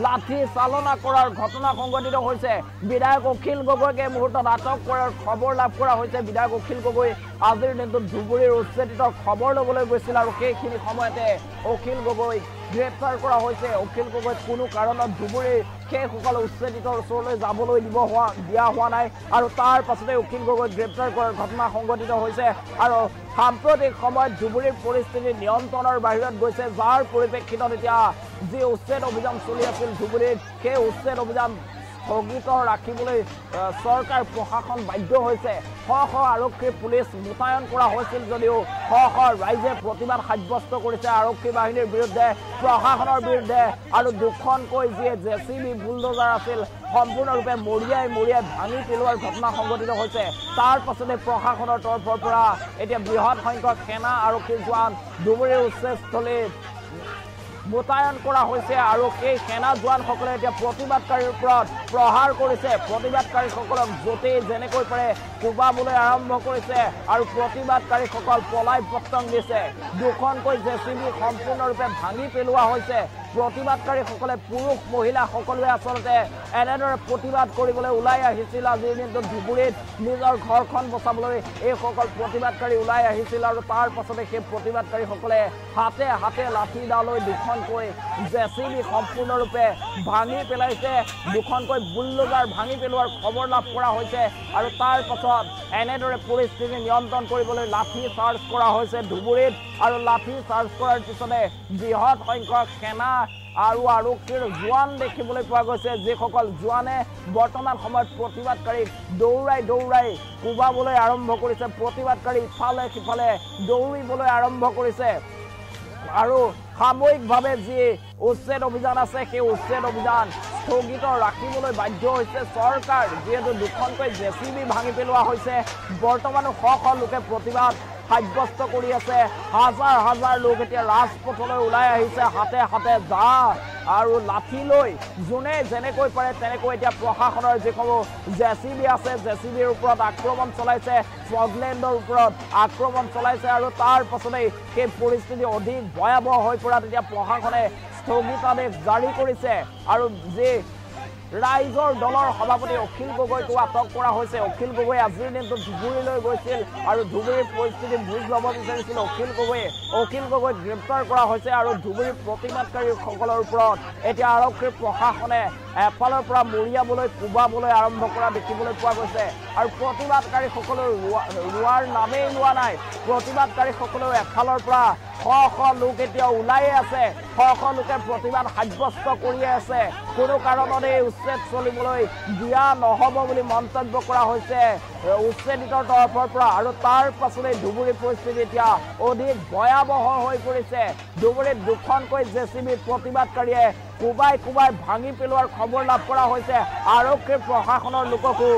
লাঠি চালনা কৰাৰ ঘটনা সংঘটিত হৈছে বিধায়ক অখিল গগৈক এই মুহূৰ্তত আটক কৰাৰ খবৰ লাভ কৰা হৈছে বিধায়ক অখিল গগৈ আজিৰ দিনটোত ধুবুৰীৰ উচ্ছেদিত খবৰ ল'বলৈ গৈছিল আৰু সেইখিনি সময়তে অখিল গগৈক গ্ৰেপ্তাৰ কৰা হৈছে অখিল গগৈক কোনো কাৰণত ধুবুৰীৰ সেইসকল উচ্ছেদিতৰ ওচৰলৈ যাবলৈ দিয়া হোৱা নাই আৰু তাৰ পাছতে অখিল গগৈক গ্ৰেপ্তাৰ কৰাৰ ঘটনা সংঘটিত হৈছে আৰু সাম্প্ৰতিক সময়ত ধুবুৰীৰ পৰিস্থিতি নিয়ন্ত্ৰণৰ বাহিৰত গৈছে যাৰ পৰিপ্ৰেক্ষিতত এতিয়া যি উচ্ছেদ অভিযান চলি আছিল ধুবুৰীত সেই উচ্ছেদ অভিযান স্থগিত ৰাখিবলৈ চৰকাৰ প্ৰশাসন বাধ্য হৈছে শ আৰক্ষী পুলিচ মোতায়ন কৰা হৈছিল যদিও শ ৰাইজে প্ৰতিবাদ সাব্যস্ত কৰিছে আৰক্ষী বাহিনীৰ বিৰুদ্ধে প্ৰশাসনৰ বিৰুদ্ধে আৰু দুখনকৈ যিয়ে জেচিবি বুলডোজাৰ আছিল সম্পূৰ্ণৰূপে মৰিয়াই ভাঙি পেলোৱাৰ ঘটনা সংঘটিত হৈছে তাৰ পাছতে প্ৰশাসনৰ তৰফৰ পৰা এতিয়া বৃহৎ সংখ্যক সেনা আৰক্ষী জোৱান ধুবুৰীৰ উচ্ছেদস্থলীত মোতায়েন কৰা হৈছে আৰু সেই সেনা জোৱানসকলে এতিয়া প্ৰতিবাদকাৰীৰ ওপৰত প্ৰহাৰ কৰিছে প্ৰতিবাদকাৰীসকলক য'তেই যেনেকৈ পাৰে কোবাবলৈ আৰম্ভ কৰিছে আৰু প্ৰতিবাদকাৰীসকল পলাই পত্তন দিছে দুখনকৈ জেচিবি সম্পূৰ্ণৰূপে ভাঙি পেলোৱা হৈছে প্ৰতিবাদকাৰীসকলে পুৰুষ মহিলা সকলোৱে আচলতে এনেদৰে প্ৰতিবাদ কৰিবলৈ ওলাই আহিছিল আজিৰ দিনটোত ধুবুৰীত নিজৰ ঘৰখন বচাবলৈ এইসকল প্ৰতিবাদকাৰী ওলাই আহিছিল আৰু তাৰ পাছতে সেই প্ৰতিবাদকাৰীসকলে হাতে হাতে লাঠি দালৈ দুখনকৈ জেচিবি সম্পূৰ্ণৰূপে ভাঙি পেলাইছে দুখনকৈ বুলডোজাৰ ভাঙি পেলোৱাৰ খবৰ লাভ কৰা হৈছে আৰু তাৰ পাছত এনেদৰে পৰিস্থিতি নিয়ন্ত্ৰণ কৰিবলৈ লাঠি চাৰ্জ কৰা হৈছে ধুবুৰীত আৰু লাঠি চাৰ্জ কৰাৰ পিছতে বৃহৎ সংখ্যক সেনা আৰু আৰক্ষীৰ জোৱান দেখিবলৈ পোৱা গৈছে যিসকল জোৱানে বৰ্তমান সময়ত প্ৰতিবাদকাৰীক দৌৰাই কোবাবলৈ আৰম্ভ কৰিছে প্ৰতিবাদকাৰী ইফালে সিফালে দৌৰিবলৈ আৰম্ভ কৰিছে আৰু সাময়িকভাৱে যি উচ্ছেদ অভিযান আছে সেই উচ্ছেদ অভিযান স্থগিত ৰাখিবলৈ বাধ্য হৈছে চৰকাৰ যিহেতু দুখনকৈ জেচিবি ভাঙি পেলোৱা হৈছে বৰ্তমানো শ লোকে প্ৰতিবাদ সাব্যস্ত কৰি আছে হাজাৰ হাজাৰ লোক এতিয়া ৰাজপথলৈ ওলাই আহিছে হাতে হাতে দা আৰু লাঠি লৈ যোনে যেনেকৈ পাৰে তেনেকৈ এতিয়া প্ৰশাসনৰ যিসমূহ জেচিবি আছে জেচিবিৰ ওপৰত আক্ৰমণ চলাইছে ফগলেণ্ডৰ ওপৰত আক্ৰমণ চলাইছে আৰু তাৰ পাছতেই সেই পৰিস্থিতি অধিক ভয়াৱহ হৈ পৰাত এতিয়া প্ৰশাসনে স্থগিতাদেশ জাৰি কৰিছে আৰু যি ৰাইজৰ দলৰ সভাপতি অখিল গগৈকো আটক কৰা হৈছে অখিল গগৈ আজিৰ দিনটোত ধুবুৰীলৈ গৈছিল আৰু ধুবুৰীৰ পৰিস্থিতি বুজ ল'ব বিচাৰিছিল অখিল গগৈক গ্ৰেপ্তাৰ কৰা হৈছে আৰু ধুবুৰীৰ প্ৰতিবাদকাৰীসকলৰ ওপৰত এতিয়া আৰক্ষীৰ প্ৰশাসনে এফালৰ পৰা মৰিয়াবলৈ কোবাবলৈ আৰম্ভ কৰা দেখিবলৈ পোৱা গৈছে আৰু প্ৰতিবাদকাৰীসকলৰ ৰোৱাৰ নামেই লোৱা নাই প্ৰতিবাদকাৰীসকলেও এফালৰ পৰা শ লোক এতিয়া ওলাই আছে শ লোকে প্ৰতিবাদ সাব্যস্ত কৰিয়ে আছে কোনো কাৰণতে উচ্ছেদ চলিবলৈ দিয়া নহ'ব বুলি মন্তব্য কৰা হৈছে উচ্ছেদিতৰ তৰফৰ পৰা আৰু তাৰ পাছতে ধুবুৰীৰ পৰিস্থিতি এতিয়া অধিক ভয়াৱহ হৈ পৰিছে ধুবুৰীত দুখনকৈ জেচিবি প্ৰতিবাদকাৰীয়ে কোবাই ভাঙি পেলোৱাৰ খবৰ লাভ কৰা হৈছে আৰক্ষী প্ৰশাসনৰ লোককো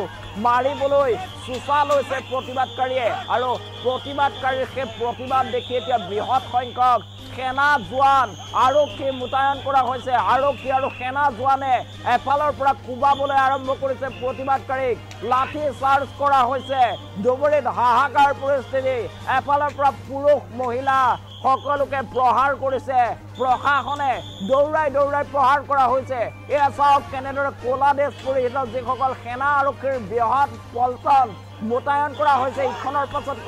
মাৰিবলৈ চুচা লৈছে প্ৰতিবাদকাৰীয়ে আৰু প্ৰতিবাদকাৰীৰ সেই প্ৰতিবাদ দেখি এতিয়া বৃহৎ সংখ্যক সেনা জোৱান আৰক্ষী মোতায়েন কৰা হৈছে আৰক্ষী আৰু সেনা জোৱানে এফালৰ পৰা কোবাবলৈ আৰম্ভ কৰিছে প্ৰতিবাদকাৰীক লাঠি চাৰ্জ কৰা হৈছে ধুবুৰীত হাহাকাৰ পৰিস্থিতি এফালৰ পৰা পুৰুষ মহিলা সকলোকে প্ৰহাৰ কৰিছে প্ৰশাসনে দৌৰাই প্ৰহাৰ কৰা হৈছে এয়া চাওক কেনেদৰে ক'লা ড্ৰেছ পৰিহিত যিসকল সেনা আৰক্ষীৰ বৃহৎ পল্টন মোতায়েন কৰা হৈছে ইখনৰ পাছত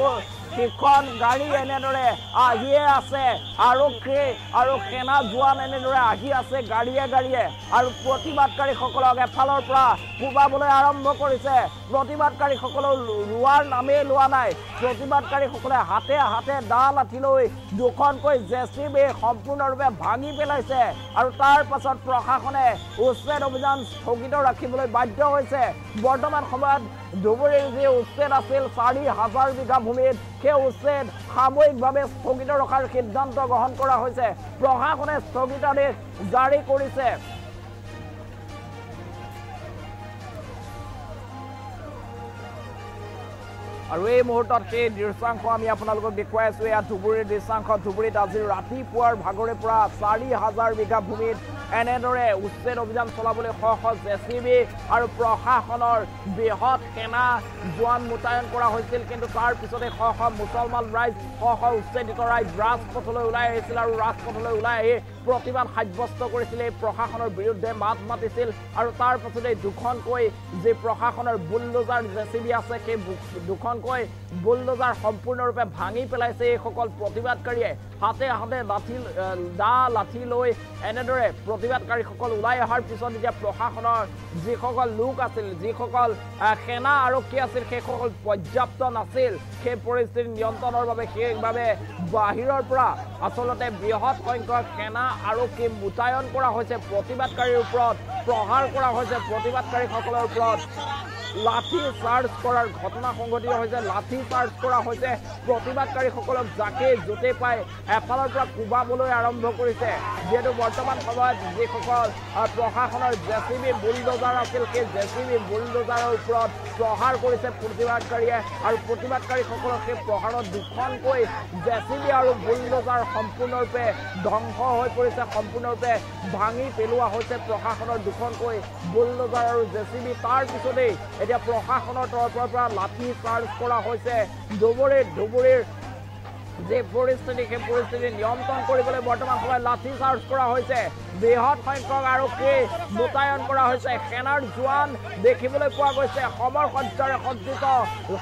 সিখন গাড়ী এনেদৰে আহিয়ে আছে আৰক্ষী আৰু সেনা জোৱান এনেদৰে আহি আছে গাড়ীয়ে আৰু প্ৰতিবাদকাৰীসকলক এফালৰ পৰা কোবাবলৈ আৰম্ভ কৰিছে প্ৰতিবাদকাৰীসকলৰ ৰোৱাৰ নামেই লোৱা নাই প্ৰতিবাদকাৰীসকলে হাতে হাতে দা লাঠি লৈ দুখনকৈ জেচিবি সম্পূৰ্ণৰূপে ভাঙি পেলাইছে আৰু তাৰ পাছত প্ৰশাসনে উচ্ছেদ অভিযান স্থগিত ৰাখিবলৈ বাধ্য হৈছে বৰ্তমান সময়ত ধুবুৰীৰ যি উচ্ছেদ আছিল ৪,০০০ বিঘা ভূমিত সেই উচ্ছেদ সাময়িকভাৱে স্থগিত ৰখাৰ সিদ্ধান্ত গ্ৰহণ কৰা হৈছে প্ৰশাসনে স্থগিতাদেশ জাৰি কৰিছে আৰু এই মুহূৰ্তত সেই দৃশ্যাংশ আমি আপোনালোকক দেখুৱাই আছো এয়া ধুবুৰীৰ দৃশ্যাংশ ধুবুৰীত আজি ৰাতিপুৱাৰ ভাগৰে পৰা ৪,০০০ বিঘা ভূমিত এনেদৰে উচ্ছেদ অভিযান চলাবলৈ শ জেচিবি আৰু প্ৰশাসনৰ বৃহৎ সেনা জোৱান মোতায়েন কৰা হৈছিল কিন্তু তাৰ পিছতে শ মুছলমান ৰাইজ শ উচ্ছেদিত ৰাইজ ৰাজপথলৈ ওলাই আহিছিল আৰু ৰাজপথলৈ ওলাই আহি প্ৰতিবাদ সাব্যস্ত কৰিছিল এই প্ৰশাসনৰ বিৰুদ্ধে মাত মাতিছিল আৰু তাৰ পাছতে দুখনকৈ যি প্ৰশাসনৰ বুলডোজাৰ জেচিবি আছে সেই দুখনকৈ বুলডোজাৰ সম্পূৰ্ণৰূপে ভাঙি পেলাইছে এইসকল প্ৰতিবাদকাৰীয়ে হাতে হাতে লাঠি লৈ এনেদৰে প্ৰতিবাদকাৰীসকল ওলাই অহাৰ পিছত এতিয়া প্ৰশাসনৰ যিসকল লোক আছিল যিসকল সেনা আৰক্ষী আছিল সেইসকল পৰ্যাপ্ত নাছিল সেই পৰিস্থিতি নিয়ন্ত্ৰণৰ বাবে সেইবাবে বাহিৰৰ পৰা আচলতে বৃহৎ সংখ্যক সেনা আৰক্ষী মোতায়েন কৰা হৈছে প্ৰতিবাদকাৰীৰ ওপৰত প্ৰহাৰ কৰা হৈছে প্ৰতিবাদকাৰীসকলৰ ওপৰত লাঠি চাৰ্জ কৰাৰ ঘটনা সংঘটিত হৈছে লাঠি চাৰ্জ কৰা হৈছে প্ৰতিবাদকাৰীসকলক যাকে য'তে পায় এফালৰ পৰা কোবাবলৈ আৰম্ভ কৰিছে যেহেতু বৰ্তমান সময়ত যিসকল প্ৰশাসনৰ জেচিবি বুলডোজাৰ আছিল সেই জেচিবি বুলডোজাৰৰ ওপৰত প্ৰহাৰ কৰিছে প্ৰতিবাদকাৰীয়ে আৰু প্ৰতিবাদকাৰীসকলক সেই প্ৰহাৰত দুখনকৈ জেচিবি আৰু বুলডোজাৰ সম্পূৰ্ণৰূপে ধ্বংস হৈ পৰিছে সম্পূৰ্ণৰূপে ভাঙি পেলোৱা হৈছে প্ৰশাসনৰ দুখনকৈ বুলডোজাৰ আৰু জেচিবি তাৰ পিছতেই এতিয়া প্ৰশাসনৰ তৰফৰ পৰা লাঠি চাৰ্জ কৰা হৈছে ধুবুৰীৰ যে পৰিস্থিতি সেই পৰিস্থিতি নিয়ন্ত্ৰণ কৰিবলৈ বৰ্তমান সময়ত লাঠি চাৰ্জ কৰা হৈছে বৃহৎ সংখ্যক আৰক্ষী মোতায়েন কৰা হৈছে সেনাৰ জোৱান দেখিবলৈ পোৱা গৈছে সমৰ সজ্জাৰে সজ্জিত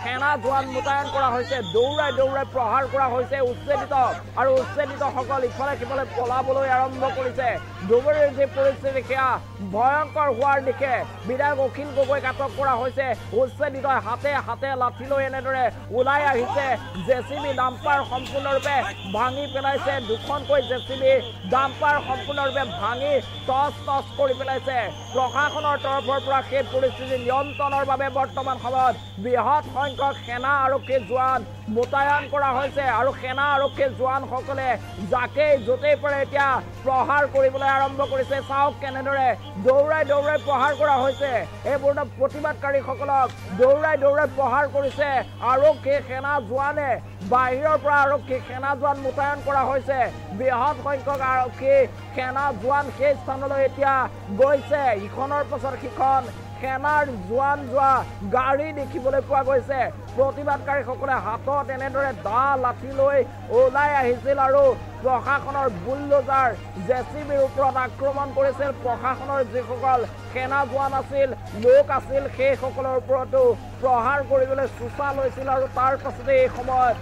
সেনা জোৱান মোতায়েন কৰা হৈছে দৌৰাই দৌৰাই প্ৰহাৰ কৰা হৈছে উচ্ছেদিত আৰু উচ্ছেদিতসকল ইফালে সিফালে পলাবলৈ আৰম্ভ কৰিছে ধুবুৰীৰ যি পৰিস্থিতি সেয়া ভয়ংকৰ হোৱাৰ দিশে বিধায়ক অখিল গগৈক আটক কৰা হৈছে উচ্ছেদিত হাতে হাতে লাঠি লৈ এনেদৰে ওলাই আহিছে জেচিবি ডাম্পাৰ সম্পূৰ্ণৰূপে ভাঙি পেলাইছে দুখনকৈ জেচিবি ডাম্পাৰ সম্পূৰ্ণৰূপে ভাঙি টচ টচ কৰি পেলাইছে প্ৰশাসনৰ তৰফৰ পৰা সেই পৰিস্থিতি নিয়ন্ত্ৰণৰ বাবে বৰ্তমান সময়ত বৃহৎ সংখ্যক সেনা আৰক্ষী জোৱান মোতায়েন কৰা হৈছে আৰু সেনা আৰক্ষী জোৱানসকলে যাকে য'তেই পাৰে এতিয়া প্ৰহাৰ কৰিবলৈ আৰম্ভ কৰিছে চাওক কেনেদৰে দৌৰাই দৌৰাই প্ৰহাৰ কৰা হৈছে এইবোৰ প্ৰতিবাদকাৰীসকলক দৌৰাই দৌৰাই প্ৰহাৰ কৰিছে আৰক্ষী সেনা জোৱানে বাহিৰৰ পৰা আৰক্ষী সেনা জোৱান মোতায়েন কৰা হৈছে বৃহৎ সংখ্যক আৰক্ষী সেনা জোৱান সেই স্থানলৈ এতিয়া গৈছে ইখনৰ পাছত সিখন সেনাৰ জোৱান যোৱা গাড়ী দেখিবলৈ পোৱা গৈছে প্ৰতিবাদকাৰীসকলে হাতত এনেদৰে দা লাঠি লৈ ওলাই আহিছিল আৰু প্ৰশাসনৰ বুলডোজাৰ জেচিবিৰ ওপৰত আক্ৰমণ কৰিছিল প্ৰশাসনৰ যিসকল সেনা জোৱান আছিল লোক আছিল সেইসকলৰ ওপৰতো প্ৰহাৰ কৰিবলৈ চোচা লৈছিল আৰু তাৰ পাছতে এই সময়ত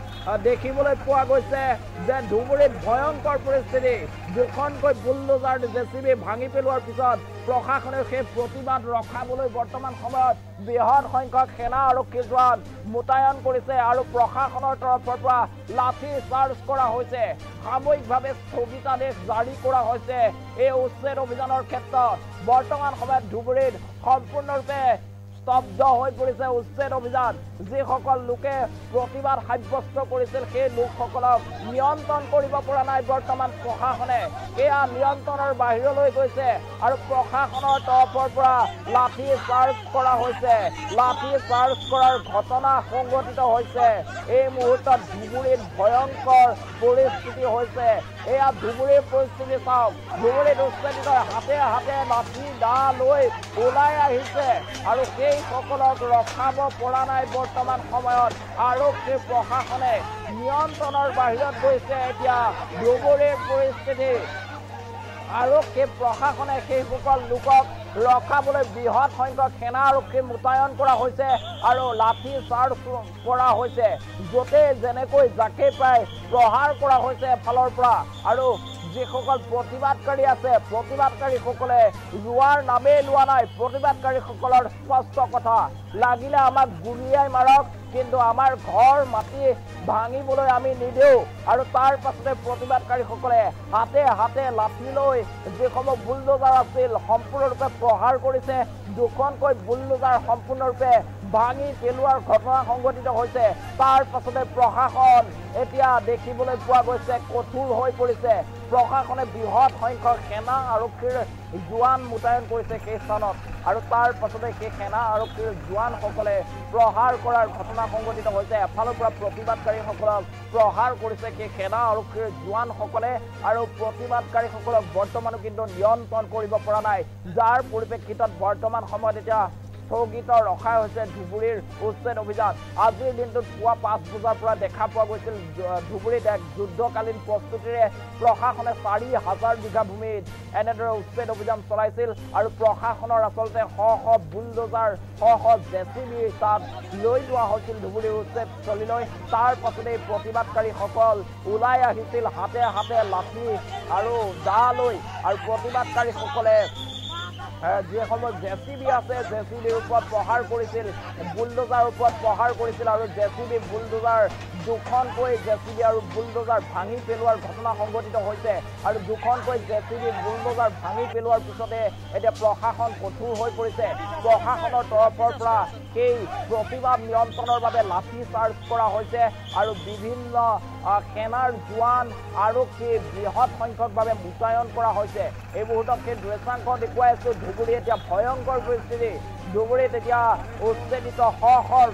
দেখিবলৈ পোৱা গৈছে যে ধুবুৰীত ভয়ংকৰ পৰিস্থিতি দুখনকৈ বুলডোজাৰ জেচিবি ভাঙি পেলোৱাৰ পিছত প্ৰশাসনে সেই প্ৰতিবাদ ৰখাবলৈ বৰ্তমান সময়ত বৃহৎ সংখ্যক সেনা আৰক্ষী জোৱান মোতায়েন কৰিছে আৰু প্ৰশাসনৰ তৰফৰ পৰা লাঠি চাৰ্জ কৰা হৈছে সাময়িকভাৱে স্থগিতাদেশ জাৰি কৰা হৈছে এই উচ্ছেদ অভিযানৰ ক্ষেত্ৰত বৰ্তমান সময়ত ধুবুৰীত সম্পূৰ্ণৰূপে স্তব্ধ হৈ পৰিছে উচ্ছেদ অভিযান যিসকল লোকে প্ৰতিবাদ সাব্যস্ত কৰিছিল সেই লোকসকলক নিয়ন্ত্ৰণ কৰিব পৰা নাই বৰ্তমান প্ৰশাসনে এয়া নিয়ন্ত্ৰণৰ বাহিৰলৈ গৈছে আৰু প্ৰশাসনৰ তৰফৰ পৰা লাঠি চাৰ্জ কৰা হৈছে লাঠি চাৰ্জ কৰাৰ ঘটনা সংঘটিত হৈছে এই মুহূৰ্তত ধুবুৰীত ভয়ংকৰ পৰিস্থিতি হৈছে এয়া ধুবুৰীৰ পৰিস্থিতি চাওক ধুবুৰীত উচ্ছেদিত হাতে হাতে লাঠি দা লৈ ওলাই আহিছে আৰু সকলক ৰখাব পৰা নাই বৰ্তমান সময়ত আৰক্ষী প্ৰশাসনে নিয়ন্ত্ৰণৰ বাহিৰত গৈছে এতিয়া ধুবুৰীৰ পৰিস্থিতি আৰক্ষী প্ৰশাসনে সেইসকল লোকক ৰখাবলৈ বৃহৎ সংখ্যক সেনা আৰক্ষী মোতায়েন কৰা হৈছে আৰু লাঠি চাৰ্জ কৰা হৈছে য'তে যেনেকৈ যাকে পায় প্ৰহাৰ কৰা হৈছে এফালৰ পৰা আৰু যিসকল প্ৰতিবাদকাৰী আছে প্ৰতিবাদকাৰীসকলে ৰোৱাৰ নামেই লোৱা নাই প্ৰতিবাদকাৰীসকলৰ স্পষ্ট কথা লাগিলে আমাক গুলিয়াই মাৰক কিন্তু আমাৰ ঘৰ মাটি ভাঙিবলৈ আমি নিদিওঁ আৰু তাৰ পাছতে প্ৰতিবাদকাৰীসকলে হাতে হাতে লাঠি লৈ যিসমূহ বুলডোজাৰ আছিল সম্পূৰ্ণৰূপে প্ৰহাৰ কৰিছে দুখনকৈ বুলডোজাৰ সম্পূৰ্ণৰূপে ভাঙি পেলোৱাৰ ঘটনা সংঘটিত হৈছে তাৰ পাছতে প্ৰশাসন এতিয়া দেখিবলৈ পোৱা গৈছে কঠোৰ হৈ পৰিছে প্ৰশাসনে বৃহৎ সংখ্যক সেনা আৰক্ষীৰ জোৱান মোতায়েন কৰিছে সেই স্থানত আৰু তাৰ পাছতে সেই সেনা আৰক্ষীৰ জোৱানসকলে প্ৰহাৰ কৰাৰ ঘটনা সংঘটিত হৈছে এফালৰ পৰা প্ৰতিবাদকাৰীসকলক প্ৰহাৰ কৰিছে সেই সেনা আৰক্ষীৰ জোৱানসকলে আৰু প্ৰতিবাদকাৰীসকলক বৰ্তমানো কিন্তু নিয়ন্ত্ৰণ কৰিব পৰা নাই যাৰ পৰিপ্ৰেক্ষিতত বৰ্তমান সময়ত এতিয়া স্থগিত ৰখা হৈছে ধুবুৰীৰ উচ্ছেদ অভিযান আজিৰ দিনটোত পুৱা 5 বজাৰ পৰা দেখা পোৱা গৈছিল ধুবুৰীত এক যুদ্ধকালীন প্ৰস্তুতিৰে প্ৰশাসনে 4,000 বিঘা ভূমিত এনেদৰে উচ্ছেদ অভিযান চলাইছিল আৰু প্ৰশাসনৰ আচলতে শ বুলডোজাৰ শ জেচিবি তাত লৈ যোৱা হৈছিল ধুবুৰীৰ উচ্ছেদ স্থলীলৈ তাৰ পাছতে প্ৰতিবাদকাৰীসকল ওলাই আহিছিল হাতে হাতে লাঠি আৰু দা লৈ আৰু প্ৰতিবাদকাৰীসকলে যিসমূহ জেচিবি আছে জেচিবিৰ ওপৰত প্ৰহাৰ কৰিছিল বুলডোজাৰ ওপৰত প্ৰহাৰ কৰিছিল আৰু জেচিবি বুলডোজাৰ দুখনকৈ জেচিবি আৰু বুলডোজাৰ ভাঙি পেলোৱাৰ ঘটনা সংঘটিত হৈছে আৰু দুখনকৈ জেচিবি বুলডোজাৰ ভাঙি পেলোৱাৰ পিছতে এতিয়া প্ৰশাসন কঠোৰ হৈ পৰিছে প্ৰশাসনৰ তৰফৰ পৰা সেই প্ৰতিবাদ নিয়ন্ত্ৰণৰ বাবে লাঠি চাৰ্জ কৰা হৈছে আৰু বিভিন্ন সেনাৰ জোৱান আৰক্ষী বৃহৎ সংখ্যকভাৱে মোতায়েন কৰা হৈছে এই মুহূৰ্তত সেই দৃশ্যাংশ দেখুৱাই আছো ধুবুৰী এতিয়া ভয়ংকৰ পৰিস্থিতি ধুবুৰীত এতিয়া উচ্ছেদিত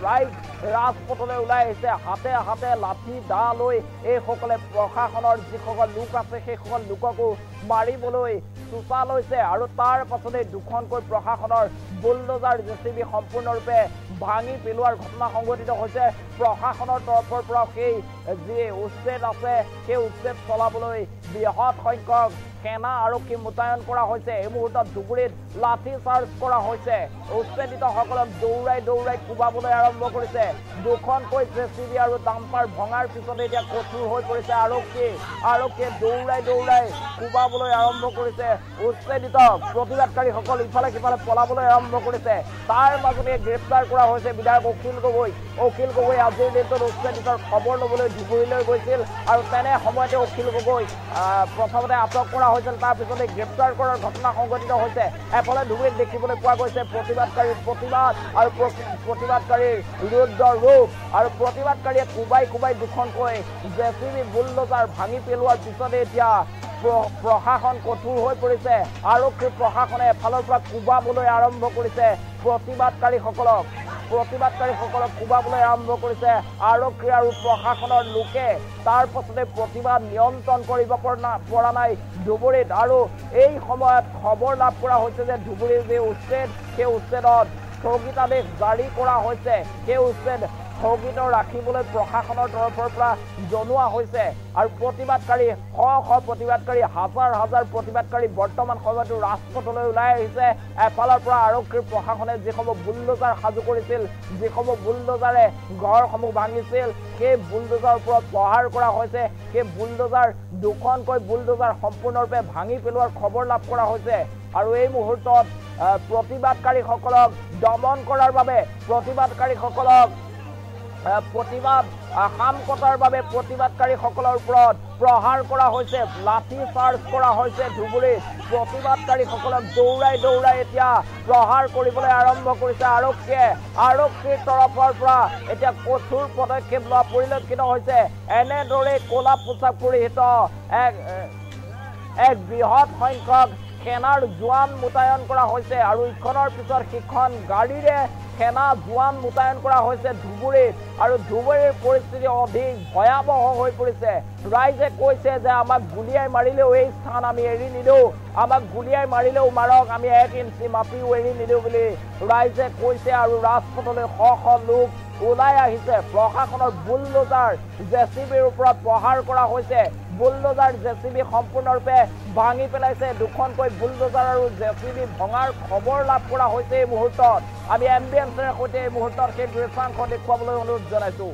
ৰাইজ ৰাজপথলৈ ওলাই আহিছে হাতে হাতে লাঠি দা লৈ এইসকলে প্ৰশাসনৰ যিসকল লোক আছে সেইসকল লোককো মাৰিবলৈ চোচা লৈছে আৰু তাৰ পাছতে দুখনকৈ প্ৰশাসনৰ বুলডোজাৰ জেচিবি সম্পূৰ্ণৰূপে ভাঙি পেলোৱাৰ ঘটনা সংঘটিত হৈছে প্ৰশাসনৰ তৰফৰ পৰা সেই যি উচ্ছেদ আছে সেই উচ্ছেদ চলাবলৈ বৃহৎ সংখ্যক সেনা আৰক্ষী মোতায়েন কৰা হৈছে এই মুহূৰ্তত ধুবুৰীত লাঠি চাৰ্জ কৰা হৈছে উচ্ছেদিতসকলক দৌৰাই দৌৰাই কোবাবলৈ আৰম্ভ কৰিছে দুখনকৈ জেচিবি আৰু ডাম্পাৰ ভঙাৰ পিছতে এতিয়া কঠোৰ হৈ পৰিছে আৰক্ষীয়ে দৌৰাই দৌৰাই কোবাবলৈ আৰম্ভ কৰিছে উচ্ছেদিত প্ৰতিবাদকাৰীসকল ইফালে সিফালে পলাবলৈ আৰম্ভ কৰিছে তাৰ মাজতে গ্ৰেপ্তাৰ কৰা হৈছে বিধায়ক অখিল গগৈ আজিৰ দিনটোত উচ্ছেদিতৰ খবৰ ল'বলৈ ধুবুৰীলৈ গৈছিল আৰু তেনে সময়তে অখিল গগৈ প্ৰথমতে আটক কৰা হৈছিল তাৰ পিছতে গ্ৰেপ্তাৰ কৰাৰ ঘটনা সংঘটিত হৈছে এফালে ধুবুৰীত দেখিবলৈ পোৱা গৈছে প্ৰতিবাদকাৰীৰ প্ৰতিবাদ আৰু প্ৰতিবাদকাৰীৰ ৰুদ্ৰ ৰূপ আৰু প্ৰতিবাদকাৰীয়ে কোবাই দুখনকৈ জেচিবি বুলডোজাৰ ভাঙি পেলোৱাৰ পিছতে এতিয়া প্ৰশাসন কঠোৰ হৈ পৰিছে আৰক্ষী প্ৰশাসনে এফালৰ পৰা কোবাবলৈ আৰম্ভ কৰিছে প্ৰতিবাদকাৰীসকলক কোবাবলৈ আৰম্ভ কৰিছে আৰক্ষী আৰু প্ৰশাসনৰ লোকে তাৰ পাছতে প্ৰতিবাদ নিয়ন্ত্ৰণ কৰিব পৰা নাই ধুবুৰীত আৰু এই সময়ত খবৰ লাভ কৰা হৈছে যে ধুবুৰীৰ যি উচ্ছেদ সেই উচ্ছেদত স্থগিতাদেশ জাৰি কৰা হৈছে সেই উচ্ছেদ স্থগিত ৰাখিবলৈ প্ৰশাসনৰ তৰফৰ পৰা জনোৱা হৈছে আৰু প্ৰতিবাদকাৰী প্ৰতিবাদকাৰী হাজাৰ প্ৰতিবাদকাৰী বৰ্তমান সময়তো ৰাজপথলৈ ওলাই আহিছে এফালৰ পৰা আৰক্ষী প্ৰশাসনে যিসমূহ বুলডোজাৰ সাজু কৰিছিল যিসমূহ বুলডোজাৰে ঘৰসমূহ ভাঙিছিল সেই বুলডোজাৰ ওপৰত প্ৰহাৰ কৰা হৈছে সেই বুলডোজাৰ দুখনকৈ বুলডোজাৰ সম্পূৰ্ণৰূপে ভাঙি পেলোৱাৰ খবৰ লাভ কৰা হৈছে আৰু এই মুহূৰ্তত প্ৰতিবাদকাৰীসকলক দমন কৰাৰ বাবে প্ৰতিবাদকাৰীসকলক প্ৰতিবাদ হাম কটাৰ বাবে প্ৰতিবাদকাৰীসকলৰ ওপৰত প্ৰহাৰ কৰা হৈছে লাঠি চাৰ্জ কৰা হৈছে ধুবুৰীত প্ৰতিবাদকাৰীসকলক দৌৰাই এতিয়া প্ৰহাৰ কৰিবলৈ আৰম্ভ কৰিছে আৰক্ষীৰ তৰফৰ পৰা এতিয়া কঠোৰ পদক্ষেপ লোৱা পৰিলক্ষিত হৈছে এনেদৰে ক'লা পোছাক পৰিহিত এক বৃহৎ সংখ্যক সেনাৰ জোৱান মোতায়েন কৰা হৈছে আৰু ইখনৰ পিছত সিখন গাড়ীৰে সেনা জোৱান মোতায়েন কৰা হৈছে ধুবুৰীত আৰু ধুবুৰীৰ পৰিস্থিতি অধিক ভয়াৱহ হৈ পৰিছে ৰাইজে কৈছে যে আমাক গুলিয়াই মাৰিলেও এই স্থান আমি এৰি নিদিওঁ আমাক গুলিয়াই মাৰিলেও মাৰক আমি 1 ইঞ্চি মাটিও এৰি নিদিওঁ বুলি ৰাইজে কৈছে আৰু ৰাজপথলৈ লোক ওলাই আহিছে প্ৰশাসনৰ বুলডোজাৰ জেচিবিৰ ওপৰত প্ৰহাৰ কৰা হৈছে বুলডোজাৰ জেচিবি সম্পূৰ্ণৰূপে ভাঙি পেলাইছে দুখনকৈ বুলডোজাৰ আৰু জেচিবি ভঙাৰ খবৰ লাভ কৰা হৈছে এই মুহূৰ্তত আমি এম্বুলেন্সৰ সৈতে এই মুহূৰ্তত সেই দৃশ্যাংশ দেখুৱাবলৈ অনুৰোধ জনাইছো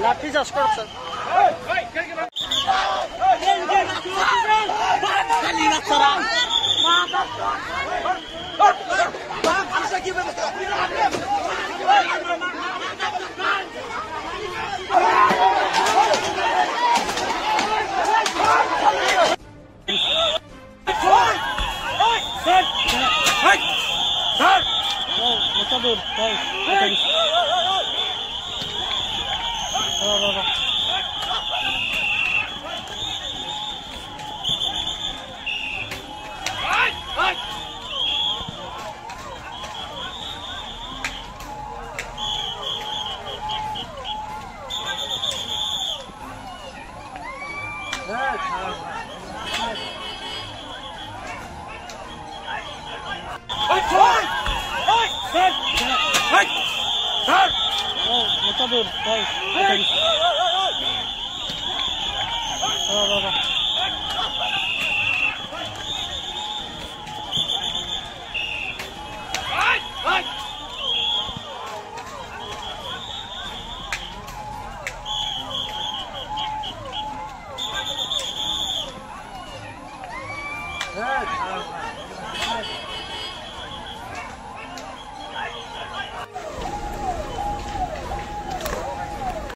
লাঠি চাষ কৰক স্যাৰ Good.